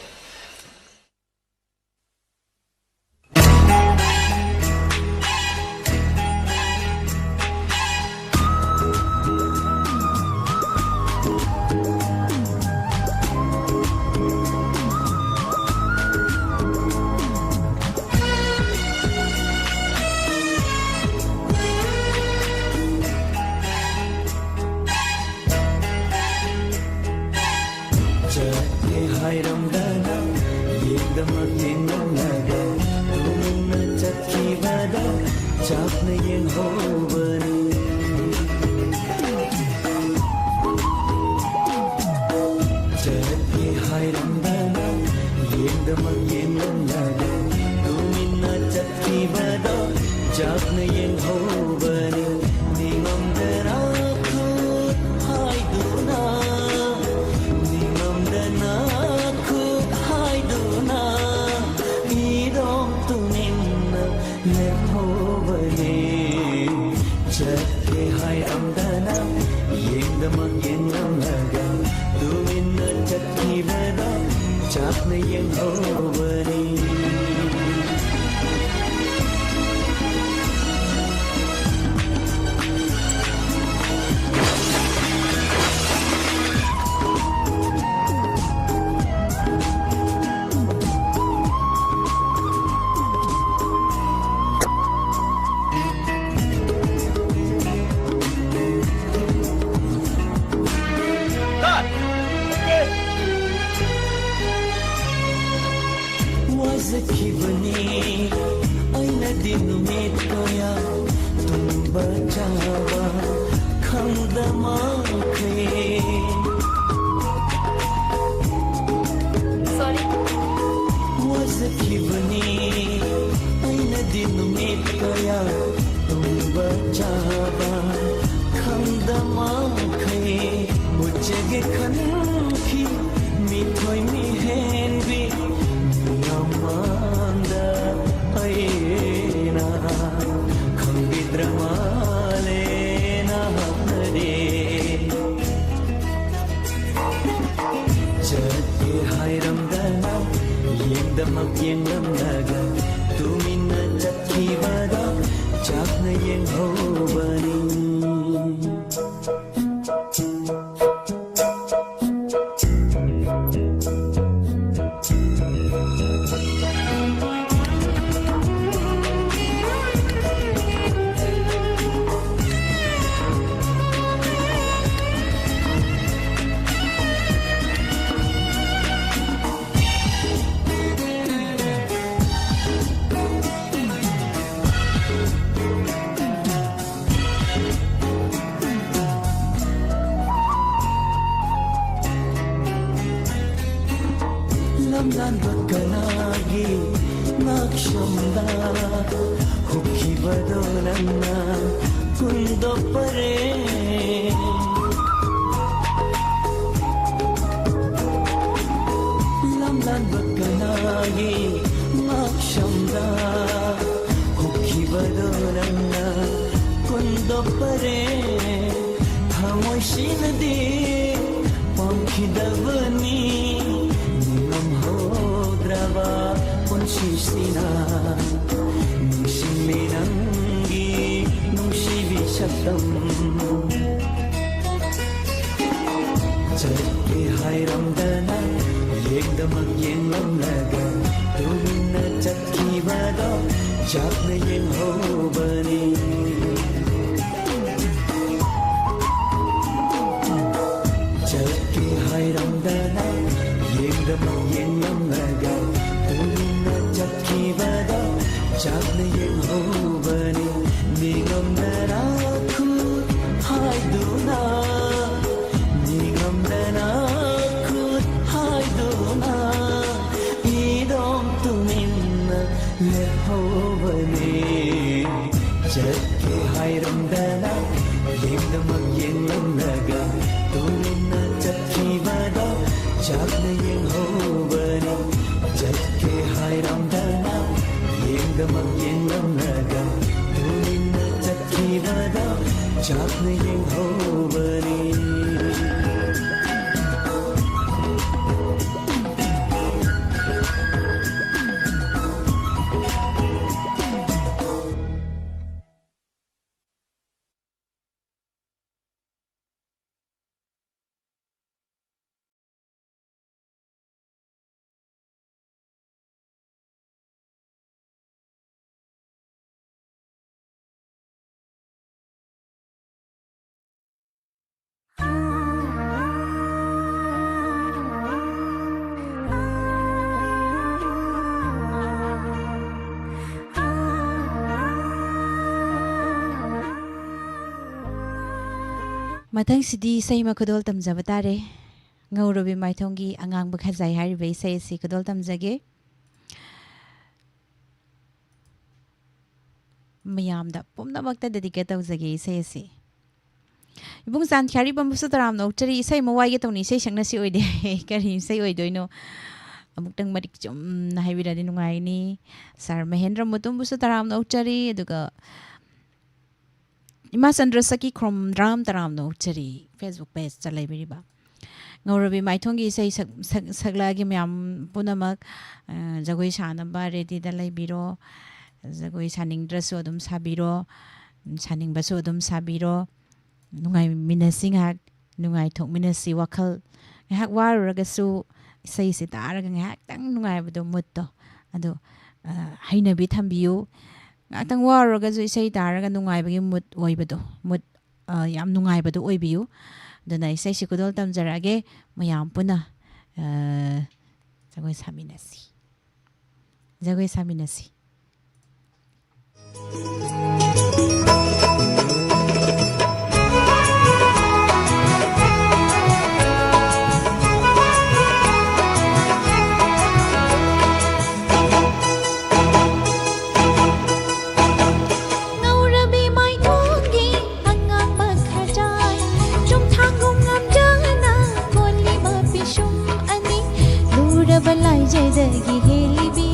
kanagi nakshamda hukkivado nanna kundoppare lamlanba kanagi nakshamda hukkivado nanna kundoppare thamoishinadi pamkhidavani ningam hodrava punsisina ningsinli nangi nungsibi sakdam chatti hairamdana yekdamak yenglamnaga tumina chatkibado chapna yenghobani chatti hairamdana yekdamak yenglamnaga tumina chatkibado chapna yenghobani nigamdana khut haiduna nigamdana khut haiduna idom tuminna lehovani chatti hairamdana yekdamak yenglamnaga tumina chatkibado chapna yenghobani chatti hairamdana yekdamak yenglamnaga tumina chatkibado chapna yenghobani Matang sidi say makudol tamjabatare ngaurobi maithongi angang bakhajai haribe say si kudol tamjage mayamda pumnamakta dedicate tawjage say si ibung san khari bamsu taram no chari say mawai ge tawni say sangna si oide kari say oidoino amuktang madik chum na haibira din ngai ni sar mahendra mutum busu taram no chari aduga Ima Sandra Saki Krom Dram Taram no Chari Facebook page chalai biriba ngaurobi maithongi sei saglagi myam punamak jagoi sanamba ready da lai biro jagoi saning draso dum sabiro saning baso dum sabiro nungai minasing hak nungai thok minasi wakhal hak waragasu sei si taraga hak tang nungai bado mutto ado hainabi thambiu Atang waraga zo isay taraga nungay bagi mut oibado mut yam nungay bado oibiu dana isay sikudol tamjarage mayam puna jagoy saminasi balai jai dagi helibi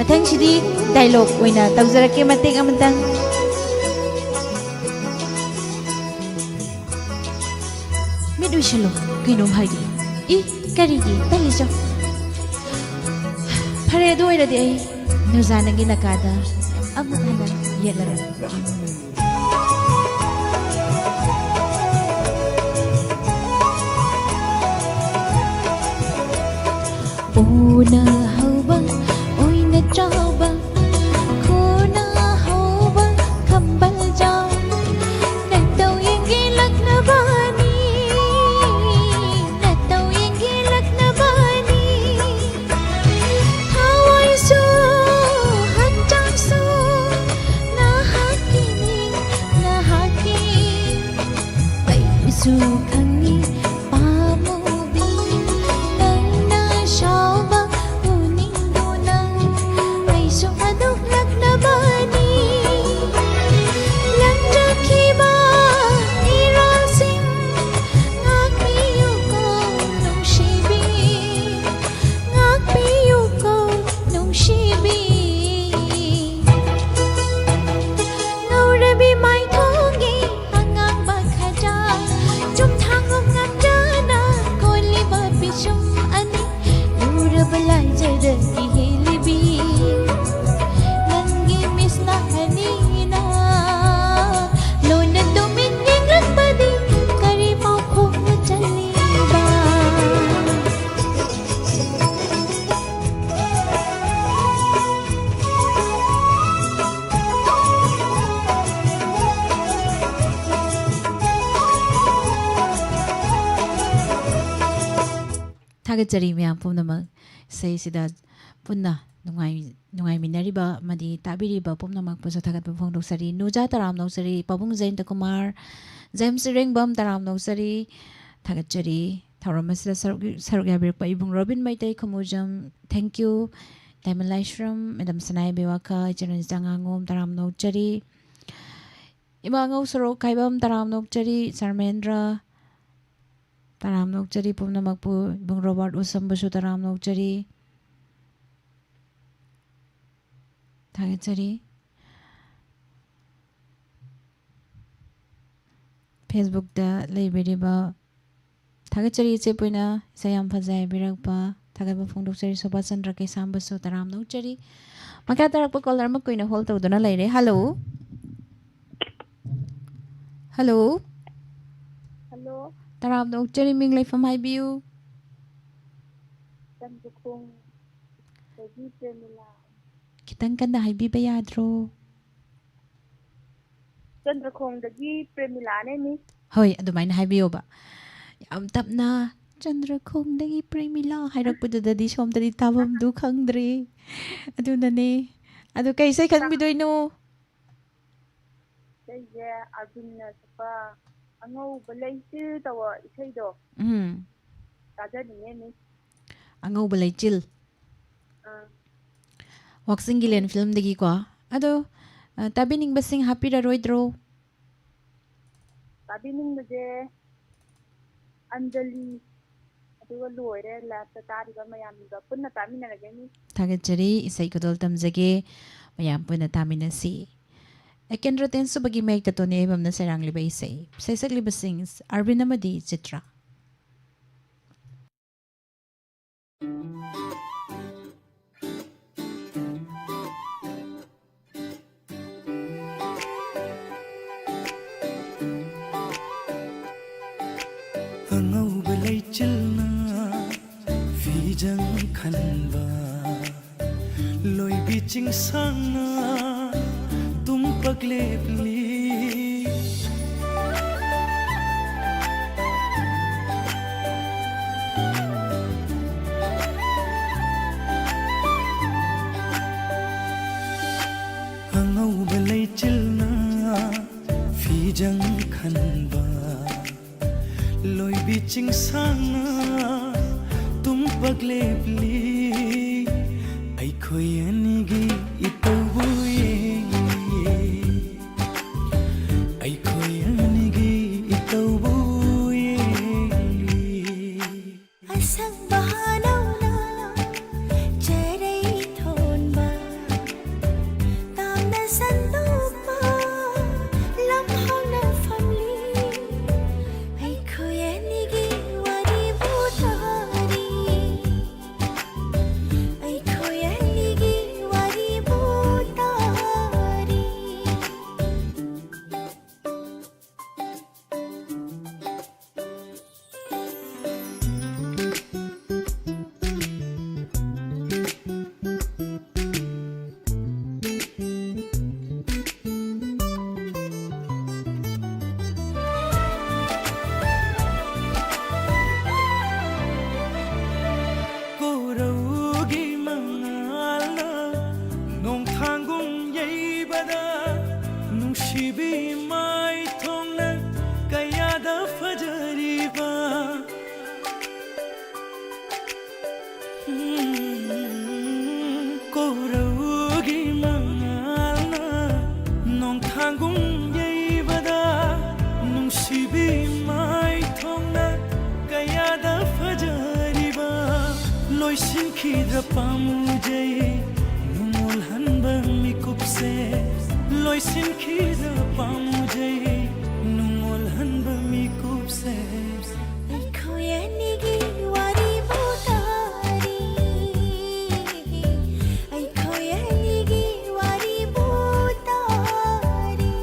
ꯃꯊꯪꯁꯤꯗꯤ dialogue ꯑꯣꯏꯅ ꯇꯧꯖꯔꯛꯀꯦ ꯃꯇꯦꯛ ꯑꯃꯇꯪ ꯃꯤꯠ ꯎꯏꯁꯜꯂꯣ ꯀꯩꯅꯣꯝ ꯍꯥꯏꯒꯦ ꯏ ꯀꯔꯤꯒꯤ ꯇꯜꯂꯤꯆꯣ ꯐꯔꯦ ꯑꯗꯨ ꯑꯣꯏꯔꯗꯤ ꯑꯩ ꯅꯨꯖꯥꯅꯒꯤ ꯅꯀꯥꯗ ꯑꯃꯨꯛ ꯍꯟꯅ ꯌꯦꯠꯂꯔꯣꯏ ꯎꯅ ꯍꯧꯕ ꯑꯣꯏꯅ ꯆꯥꯎꯕ ꯈꯨꯅ ꯍꯧꯕ ꯈꯝꯕꯜꯖꯥꯎ ꯅꯇꯧ ꯌꯦꯡꯒꯤꯂꯛꯅꯕꯅꯤ ꯅꯇꯧ ꯌꯦꯡꯒꯤꯂꯛꯅꯕꯅꯤ ꯊꯋꯥꯏꯁꯨ ꯍꯛꯆꯥꯡꯁꯨ ꯅꯍꯥꯛꯀꯤꯅꯤ ꯅꯍꯥꯛꯀꯤ ꯑꯩꯁꯨ ꯈꯪꯉꯤ ꯄꯥꯝꯃꯨꯕꯤ ꯅꯪꯅ ꯁꯥꯎꯕ ꯎꯅꯤꯡꯗꯨꯅ ꯑꯩꯁꯨ ꯍꯥꯗꯣꯛꯂꯛꯅꯕꯅꯤ ꯂꯪꯖꯈꯤꯕ ꯏꯔꯥꯜꯁꯤꯡ ꯉꯥꯛꯄꯤꯌꯨꯀꯣ ꯅꯨꯡꯁꯤꯕꯤ ꯉꯥꯛꯄꯤꯌꯨꯀꯣ ꯅꯨꯡꯁꯤꯕꯤ ꯉꯧꯔꯕꯤ ꯃꯥꯏꯊꯣꯡꯒꯤ ꯑꯉꯥꯡꯕ ꯈꯖꯥꯏ ꯆꯨꯝꯊꯥꯡꯒꯨꯝ ꯉꯝꯖꯅ ꯀꯣꯜꯂꯤꯕ ꯄꯤꯁꯨꯝ ꯑꯅꯤ ꯂꯨꯔꯕ ꯂꯥꯏꯖꯔꯒꯤ ꯍꯦꯜꯂꯤꯕꯤ ꯅꯪꯒꯤ ꯃꯤꯁꯅ ꯑꯅꯤꯅ ꯂꯣꯟꯅ ꯇꯨꯃꯤꯟ ꯌꯦꯡꯂꯛꯄꯗꯤ ꯀꯔꯤ ꯄꯥꯎꯈꯣꯡꯅ ꯆꯜꯂꯤꯕ ꯊꯥꯒꯠꯆꯔꯤ ꯃꯌꯥꯝ ꯄꯨꯝꯅꯃꯛ ꯏꯁꯩꯁꯤꯗ ꯄꯨꯟꯅ ꯅꯨꯡꯉꯥꯏꯃꯤꯟꯅꯔꯤꯕ ꯑꯃꯗꯤ ꯇꯥꯕꯤꯔꯤꯕ ꯄꯨꯝꯅꯃꯛꯄꯨꯁꯨ ꯊꯥꯒꯠꯄ ꯐꯣꯡꯗꯣꯛꯆꯔꯤ ꯅꯨꯖꯥ ꯇꯔꯥꯝ ꯅꯧꯖꯔꯤ ꯄꯥꯕꯨꯡ ꯖꯌꯟꯇ ꯀꯨꯃꯥꯔ ꯖꯦꯝꯁ ꯏꯔꯦꯡꯕꯝ ꯇꯔꯥꯝ ꯅꯧꯖꯔꯤ ꯊꯥꯒꯠꯆꯔꯤ ꯊꯧꯔꯝ ꯑꯁꯤꯗ ꯁꯔꯨꯛ ꯌꯥꯕꯤꯔꯛꯄ ꯏꯕꯨꯡ Robin Meitei Khumujam thank you Diamond Laishram madam Sanai ꯕꯦꯋꯥꯀ ꯏꯆꯦꯔꯟꯖꯤꯇ ꯉꯥꯉꯣꯝ ꯇꯔꯥꯝ ꯅꯧꯖꯔꯤ ꯏꯃꯥꯉꯧ ꯁꯣꯔꯣꯛ ꯈꯥꯏꯕꯝ ꯇꯔꯥꯝ ꯅꯧꯖꯔꯤ ꯁꯔꯃꯦꯟꯗ꯭ꯔ ꯇꯔꯥꯝ ꯅꯧꯖꯔꯤ ꯄꯨꯝꯅꯃꯛꯄꯨ ꯏꯕꯨꯡ ꯔꯣꯕꯥꯔꯠ ꯎꯁꯝꯕꯨꯁꯨ ꯇꯔꯥꯝ ꯅꯧꯖꯔꯤ ꯊꯥꯒꯠꯆꯔꯤ ꯐꯦꯁꯕꯨꯛꯇ ꯂꯩꯕꯤꯔꯤꯕ ꯊꯥꯒꯠꯆꯔꯤ ꯏꯆꯦ ꯄꯨꯏꯅ ꯏꯁꯩ ꯌꯥꯝ ꯐꯖꯩ ꯍꯥꯏꯕꯤꯔꯛꯄ ꯊꯥꯒꯠꯄ ꯐꯣꯡꯗꯣꯛꯆꯔꯤ ꯁꯨꯕꯥꯆꯟꯗ꯭ꯔ ꯀꯩꯁꯥꯝꯕꯨꯁꯨ ꯇꯔꯥꯝ ꯅꯧꯖꯔꯤ ꯃꯈꯥ ꯇꯥꯔꯛꯄ ꯀꯣꯂꯔ ꯑꯃ ꯀꯨꯏꯅ ꯍꯣꯜ ꯇꯧꯗꯨꯅ ꯂꯩꯔꯦ ꯍꯜꯂꯣ ꯍꯜꯂꯣ ꯍꯜꯂꯣ ꯇꯔꯥꯝ ꯅꯧꯖꯔꯤ ꯃꯤꯡ ꯂꯩꯐꯝ ꯍꯥꯏꯕꯤꯌꯨ ꯆꯟꯗ꯭ꯔꯈꯣꯡꯗꯒꯤ ꯄ꯭ꯔꯦꯃꯤꯂꯥ ꯈꯤꯇꯪ ꯀꯟꯅ ꯍꯥꯏꯕꯤꯕ ꯌꯥꯗ꯭ꯔꯣ ꯆꯟꯗ꯭ꯔꯈꯣꯡꯗꯒꯤ ꯄ꯭ꯔꯦꯃꯤꯂꯥꯅꯦ ꯃꯤꯁ ꯍꯣꯏ ꯑꯗꯨꯃꯥꯏꯅ ꯍꯥꯏꯕꯤꯌꯣꯕ ꯌꯥꯝ ꯇꯞꯅ ꯆꯟꯗ꯭ꯔꯈꯣꯡꯗꯒꯤ ꯄ꯭ꯔꯦꯃꯤꯂꯥ ꯍꯥꯏꯔꯛꯄꯗꯨꯗꯗꯤ ꯁꯣꯝꯗꯗꯤ ꯇꯥꯐꯝꯗꯨ ꯈꯪꯗ꯭ꯔꯦ ꯑꯗꯨꯅꯅꯦ ꯑꯗꯨ ꯀꯩ ꯏꯁꯩ ꯈꯟꯕꯤꯗꯣꯏꯅꯣ ꯏꯁꯩꯁꯦ ꯑꯥꯔꯖꯨꯟꯅ ꯁꯛꯄ ꯑꯉꯧꯕ ꯂꯩꯆꯤꯜ ꯇꯧꯕ ꯏꯁꯩꯗꯣ ꯇꯥꯖꯅꯤꯡꯉꯦ ꯃꯤꯁ ꯑꯉꯧꯕ ꯂꯩꯆꯤꯜ ꯑꯥ ꯋꯥꯛꯆꯤꯡꯒꯤ ꯂꯦꯟ ꯐꯤꯂꯝꯗꯒꯤꯀꯣ ꯑꯗꯣ ꯇꯥꯕꯤꯅꯤꯡꯕꯁꯤꯡ ꯍꯥꯞꯄꯤꯔꯔꯣꯏꯗ꯭ꯔꯣ ꯇꯥꯕꯤꯅꯤꯡꯕꯁꯦ ꯑꯟꯖꯂꯤ ꯑꯗꯨꯒ ꯂꯣꯏꯔꯦ ꯂꯥꯏꯐꯇ ꯇꯥꯔꯤꯕ ꯃꯌꯥꯝꯒ ꯄꯨꯟꯅ ꯇꯥꯃꯤꯟꯅꯔꯒꯦ ꯃꯤꯁ ꯊꯥꯒꯠꯆꯔꯤ ꯏꯁꯩ ꯈꯨꯗꯣꯜ ꯇꯝꯖꯒꯦ ꯃꯌꯥꯝ ꯄꯨꯟꯅ ꯇꯥꯃꯤꯟꯅꯁꯤ ꯑꯦꯀꯦꯟꯗ꯭ꯔ ꯇꯦꯟꯁꯨꯕꯒꯤ ꯃꯌꯦꯛꯇ ꯇꯣꯅꯤ ꯑꯩꯕꯝꯅ ꯁꯩꯔꯥꯡꯂꯤꯕ ꯏꯁꯩ ꯁꯩꯁꯛꯂꯤꯕꯁꯤꯡ ꯑꯔꯕꯤꯟ ꯑꯃꯗꯤ ꯆꯤꯇ꯭ꯔꯥ ꯑꯉꯧꯕ ꯂꯩꯆꯤꯜꯅ ꯐꯤꯖꯪ ꯈꯟꯕ ꯂꯣꯏꯕꯤ ꯆꯤꯡꯁꯥꯡꯅ ꯇꯨꯝꯄꯛ ꯂꯦꯞꯂꯤ ꯑꯉꯧꯕ ꯂꯩꯆꯤꯜꯅ ꯐꯤꯖꯪ ꯈꯟꯕ ꯂꯣꯏꯕꯤ ꯆꯤꯡꯁꯥꯡꯅ ꯇꯨꯝꯄꯛ ꯂꯦꯞꯂꯤ ꯑꯩꯈꯣꯏ ꯑꯅꯤꯒꯤ ꯏꯇꯧꯕꯨ ꯌꯦꯡꯂꯤ ꯑꯩꯈꯣꯏ ꯑꯅꯤꯒꯤ ꯏꯇꯧꯕꯨ ꯌꯦꯡꯂꯤ ꯑꯁꯪꯕ ꯍꯥꯅꯧꯅ ꯆꯔꯩ ꯊꯣꯟꯕ कोरौगी मंगालना नों थांगुम येबदा नुंसिबी माय थोंना कयादा फजरिबा लोइसिनखिद्रा पामुजै नुमुल हनबा मिकुपसे लोइसिनखिद्रा पामुजै नुमुल हनबा मिकुपसे खोयानिगी वारी बुतारी आई खोयानिगी वारी बुतारी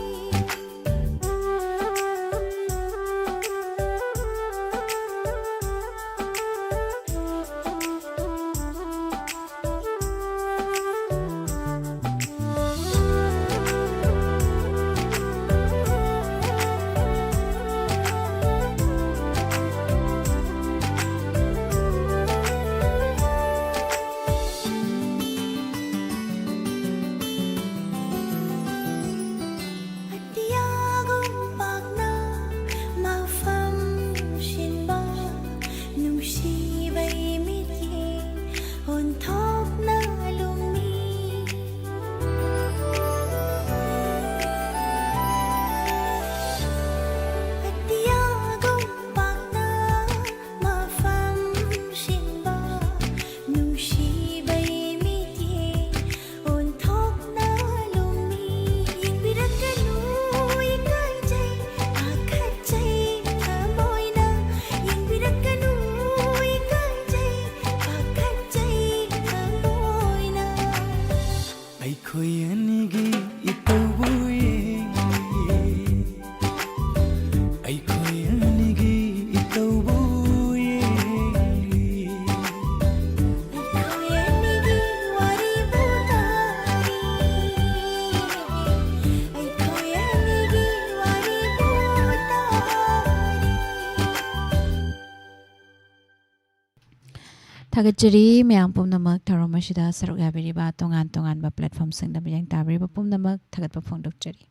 Thagachari myang pumnamak tharomashida saruk yabiriba tongan ba platform singda myang tabiriba pumnamak thagat pa phongdokchari.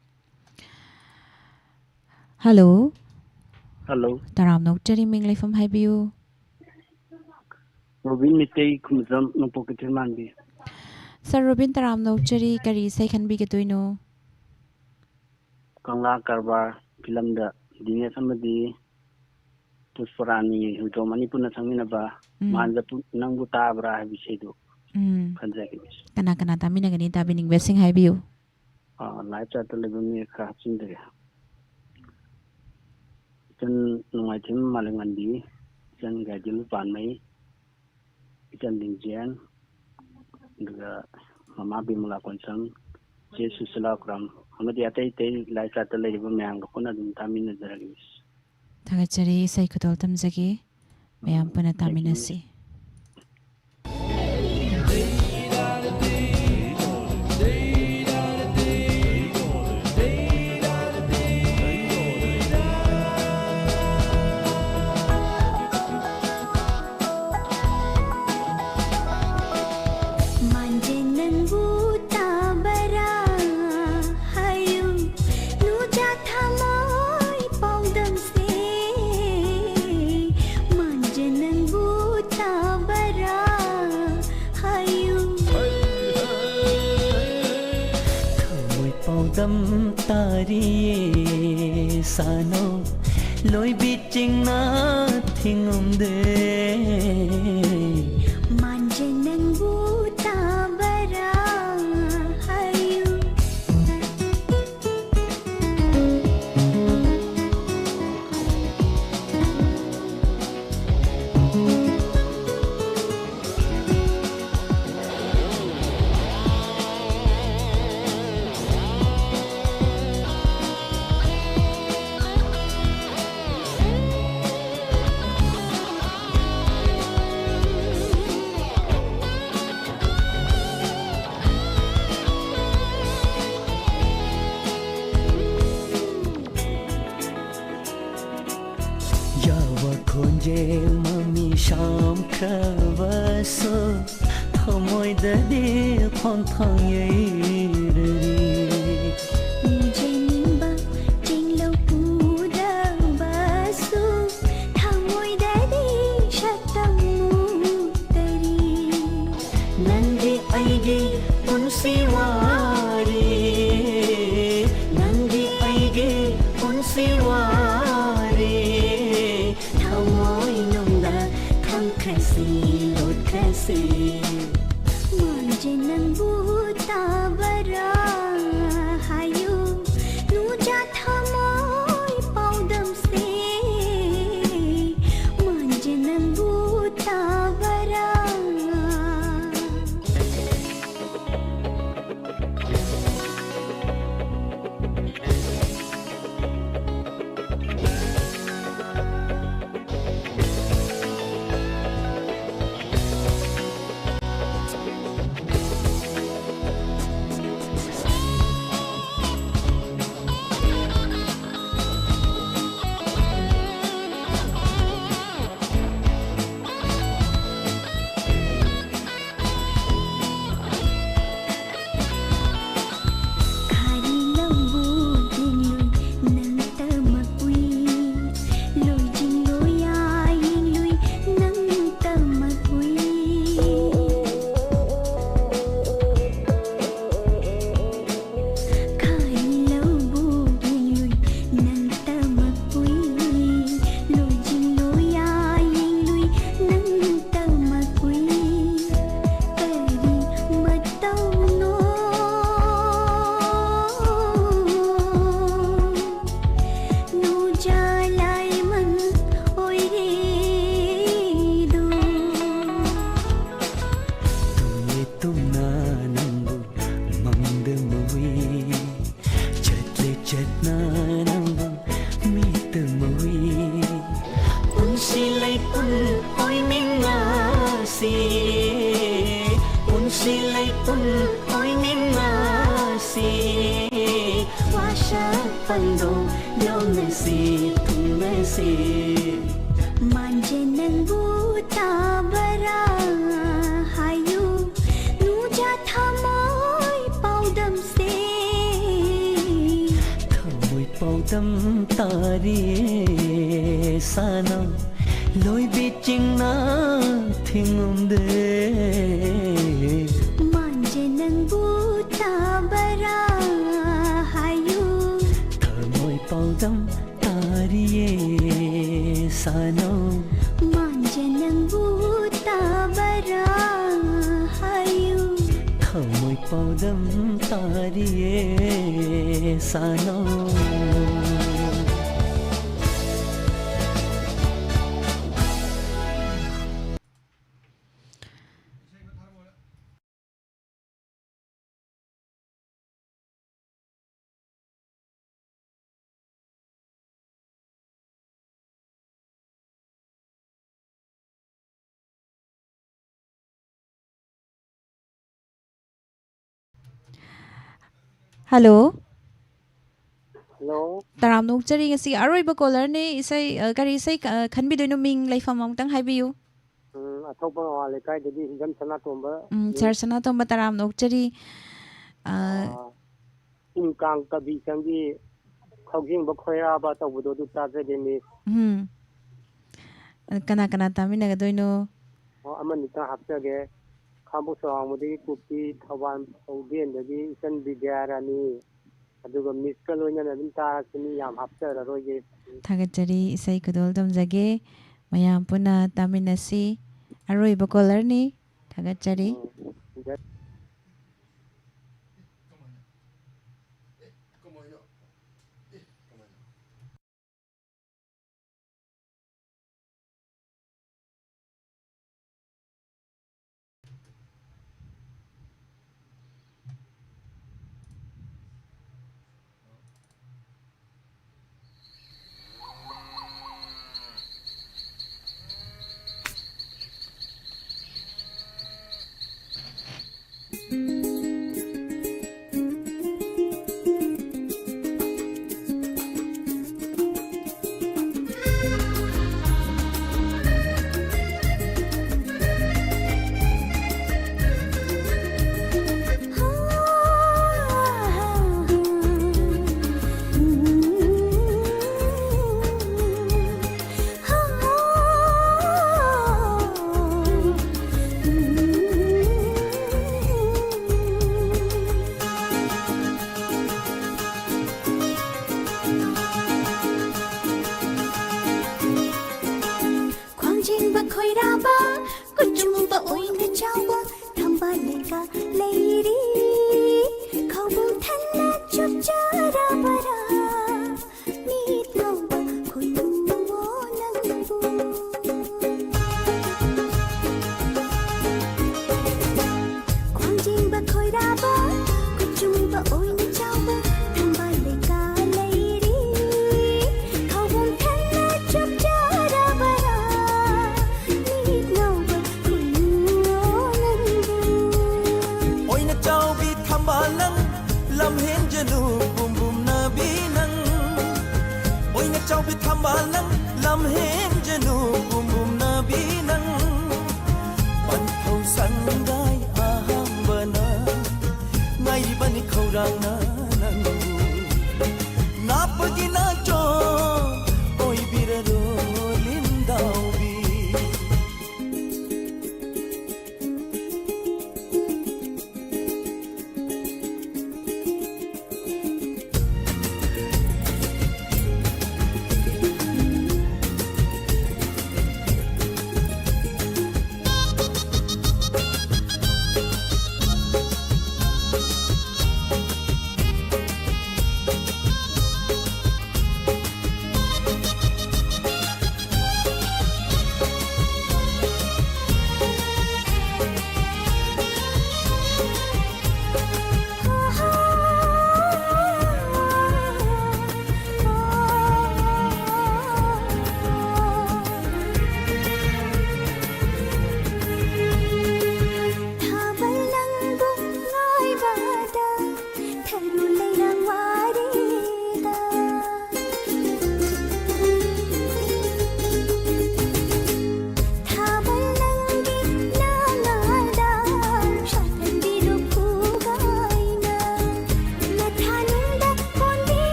Hello. Hello. Taram nokchari minglay from Haibiu. Robin Mitei Kumzam no pocket mandi. Sir Robin Taram nokchari kari say can be getuino. Kangla Karbar film the Dina Samadi Pusparani who mani puna saminaba Manda Nanguta Bra Visedo. Kanakana Tamina Ganita being vesting Haibiu. Lights at the Living Crafts in there. Chân ngoài tiếng Malangandi, chân gà dữ bản mấy, chân đình giang, được mama bim là quan tâm, Jesus salakram, hama dia tay tay lai sa tay lai bumyang ko na dum tamin na daragis. Thagachari say kutol tamzagi, mayam puna taminasi. Dam tari sano loi biching na thingum de manjanan buta bara hayu mami sham khavaso thamoy dadi khon thang yei mujhe nimba jinglo pura basu thamoy dadi shatamu tari nandi aige ꯄꯨꯟꯁꯤꯋꯥꯔꯤ ꯅꯪꯒꯤ ꯑꯩꯒꯤ ꯄꯨꯟꯁꯤꯋꯥꯔꯤ ꯊꯃꯣꯏꯅꯨꯡꯗ ꯊꯝꯈ꯭ꯔꯁꯤ ꯂꯣꯠꯈ꯭ꯔꯁꯤ ꯃꯥꯟꯖꯦ ꯅꯪꯕꯨ ꯇꯥꯕꯔꯥ ꯍꯥꯏꯌꯨ ꯅꯨꯡꯖꯥ ꯊꯃꯣꯏ ꯄꯥꯎꯗꯝꯁꯦ ꯃꯥꯟꯖꯦ ꯅꯪꯕꯨ ꯇꯥꯕꯔꯥ Khari lambu dinglui nang tamak ui loi jing loi ai lui nang tamak ui Khari lambu dinglui nang tamak ui loi jing loi ai lui nang tamak ui Kari matau no nu jalai man oi re do tumye tumna nangu mangda mawi chatle chatna nangu mita mawi unsi lai pun oi minga si unsi lai pun oi minga si washa pando long si tum si manje nangbu tabara hayu nuja thamoi paudam se thoi paudam tari sanam loi biching na thingum de manje nangbu tabara hayu thoi paudam tari sanam manje nangbu tabara hayu thoi paudam tari sanam Hello Hello. Taram nokjari ngasi aroiba caller ne isai kari isai khanbidoino ming laifam amtang haibiyu ꯑꯊꯣꯛꯄ ꯃꯋꯥ ꯂꯩꯀꯥꯏꯗꯒꯤ ꯍꯤꯡꯖꯝ ꯁꯅꯥꯇꯣꯝꯕ Sir Sanatomba Taram nokjari ꯆꯤꯡ ꯀꯥꯡ ꯀꯕꯤ ꯆꯪꯒꯤ ꯈꯧꯖꯤꯡꯕ ꯈꯣꯏꯔꯥꯕ ꯇꯧꯕꯗꯣ ꯑꯗꯨ ꯇꯥꯖꯒꯦ ꯃꯤꯁ kana kana taminagadoino ꯑꯃꯅꯤꯇꯪ ꯍꯥꯞꯆꯒꯦ ꯈꯥꯡꯕꯣꯛ ꯆꯥꯎꯥꯡꯕꯗꯒꯤ ꯀꯨꯞꯄꯤ ꯊꯧꯕꯥꯜ ꯐꯧꯗꯦꯟꯗꯒꯤ ꯏꯆꯟ ꯕꯤꯗ꯭ꯌꯥꯔꯥꯅꯤ ꯑꯗꯨꯒ ꯃꯤꯁꯀ ꯂꯣꯏꯅꯅ ꯑꯗꯨꯝ ꯇꯥꯔꯛꯀꯅꯤ ꯌꯥꯝ ꯍꯥꯞꯆꯔꯔꯣꯏꯒꯦ Thagachari isai kudol tamjage mayam puna taminasi aroiba caller ni thagachari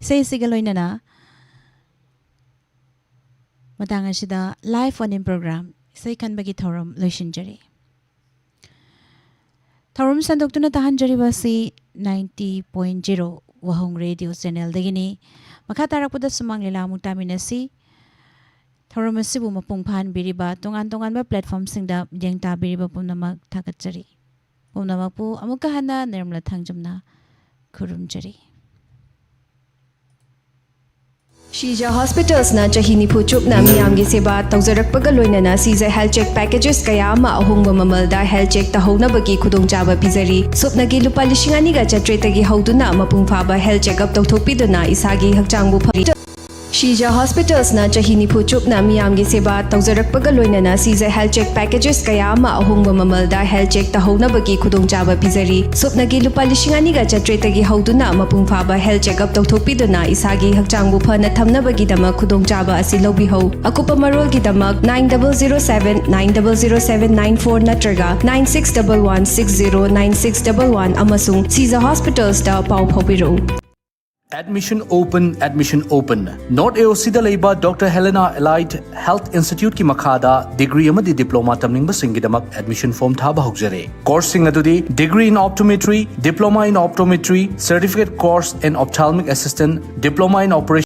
Say sigaloinana matang asida live on-in program say kan bagi thorum loishinjari. Thorum sandoktuna tahanjari basi 90.0 Wahong Radio Channel dagini makatarakpuda sumang lila mutaminasi thorum asibu mapungphan biriba tongan ba platform singda jengta biriba pumnamak thakatjari. Pumnamak pu amukahana nirmala thangjumna khurumjari. Shija Hospitals na chahini phuchup na miyamgi seba tawjarakpaga loinana Caesar Health Check Packages kaya ama ahongba mamalda health check tahonabagi khudongchaba pizari supnagi lupa 2,000 ga chatretagi hauduna mapungphaba health check up tawthokpiduna isagi hakchangbu phari Shija Hospitals na chahini phuchup na miyamgi seba tawjarakpaga loinana Caesar Health Check Packages kaya ama ahongba mamalda health check tahonabagi khudongchaba pizari supnagi lupa 2,000 ga chatretagi hauduna mapungphaba health check up tawthokpiduna isagi hakchangbu phana thamnabagidama khudongchaba asi lobihau akupa marolgidamak 9007900794 natraga 9611609611 amasung Caesar Hospitals da pau phobiro. Admission open. North AOC da leiba Dr. Helena Allied Health Institute ki makhada degree amadi diploma tamning basingidamak admission form thaba hogjare. Course sing adudi degree in optometry, diploma in optometry, certificate course in ophthalmic assistant, diploma in operation